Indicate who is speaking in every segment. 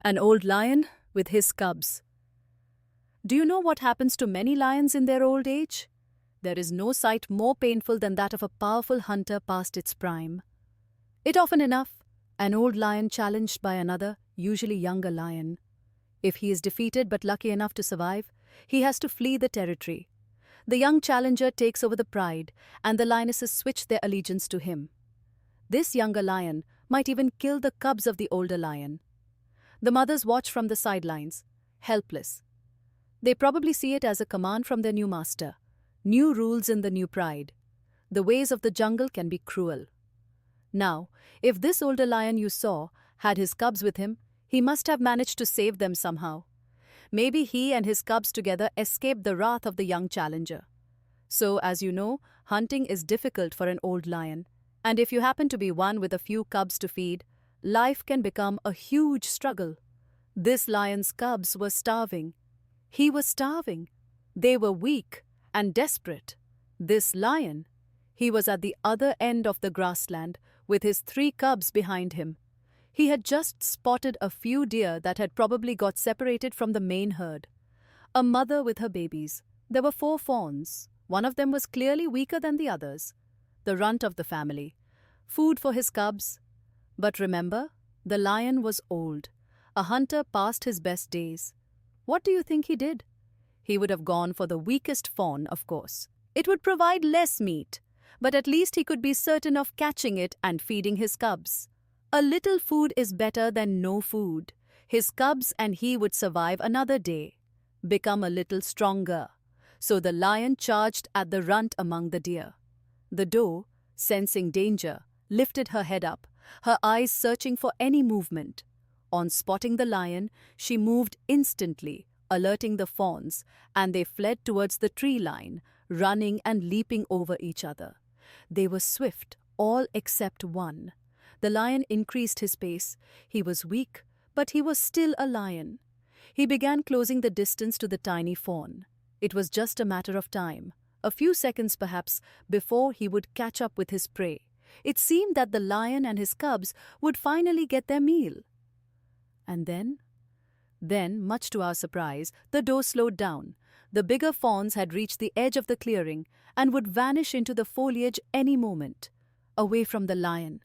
Speaker 1: An old lion with his cubs. Do you know what happens to many lions in their old age? There is no sight more painful than that of a powerful hunter past its prime. It often enough, an old lion challenged by another, usually younger lion. If he is defeated but lucky enough to survive, he has to flee the territory. The young challenger takes over the pride, and the lionesses switch their allegiance to him. This younger lion might even kill the cubs of the older lion. The mothers watch from the sidelines, helpless. They probably see it as a command from their new master. New rules in the new pride. The ways of the jungle can be cruel. Now, if this older lion you saw had his cubs with him, he must have managed to save them somehow. Maybe he and his cubs together escaped the wrath of the young challenger. So, as you know, hunting is difficult for an old lion, and if you happen to be one with a few cubs to feed, life can become a huge struggle. This lion's cubs were starving. He was starving. They were weak and desperate. This lion, he was at the other end of the grassland with his 3 cubs behind him. He had just spotted a few deer that had probably got separated from the main herd. A mother with her babies. There were 4 fawns. One of them was clearly weaker than the others. The runt of the family. Food for his cubs. But remember, the lion was old. A hunter past his best days. What do you think he did? He would have gone for the weakest fawn, of course. It would provide less meat, but at least he could be certain of catching it and feeding his cubs. A little food is better than no food. His cubs and he would survive another day, become a little stronger. So the lion charged at the runt among the deer. The doe, sensing danger, lifted her head up, her eyes searching for any movement. On spotting the lion, she moved instantly, alerting the fawns, and they fled towards the tree line, running and leaping over each other. They were swift, all except one. The lion increased his pace. He was weak, but he was still a lion. He began closing the distance to the tiny fawn. It was just a matter of time, a few seconds perhaps, before he would catch up with his prey. It seemed that the lion and his cubs would finally get their meal. And then, much to our surprise, the doe slowed down. The bigger fawns had reached the edge of the clearing and would vanish into the foliage any moment, away from the lion.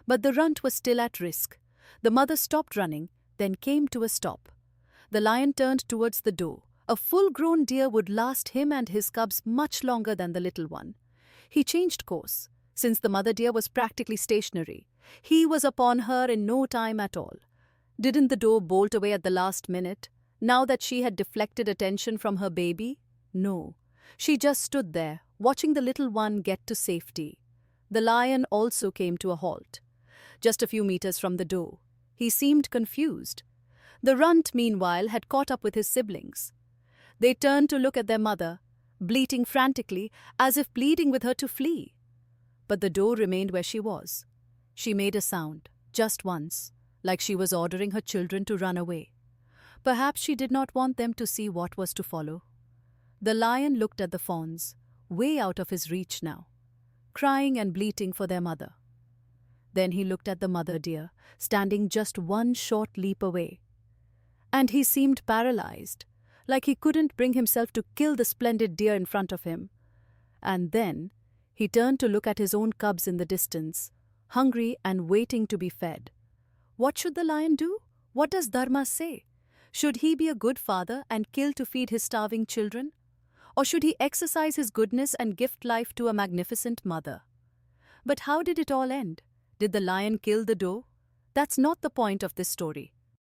Speaker 1: But the runt was still at risk. The mother stopped running, then came to a stop. The lion turned towards the doe. A full-grown deer would last him and his cubs much longer than the little one. He changed course. Since the mother deer was practically stationary, he was upon her in no time at all. Didn't the doe bolt away at the last minute, now that she had deflected attention from her baby? No. She just stood there, watching the little one get to safety. The lion also came to a halt, just a few meters from the doe. He seemed confused. The runt, meanwhile, had caught up with his siblings. They turned to look at their mother, bleating frantically, as if pleading with her to flee. But the doe remained where she was. She made a sound, just once, like she was ordering her children to run away. Perhaps she did not want them to see what was to follow. The lion looked at the fawns, way out of his reach now, crying and bleating for their mother. Then he looked at the mother deer, standing just one short leap away. And he seemed paralyzed, like he couldn't bring himself to kill the splendid deer in front of him. And then he turned to look at his own cubs in the distance, hungry and waiting to be fed. What should the lion do? What does Dharma say? Should he be a good father and kill to feed his starving children? Or should he exercise his goodness and gift life to a magnificent mother? But how did it all end? Did the lion kill the doe? That's not the point of this story.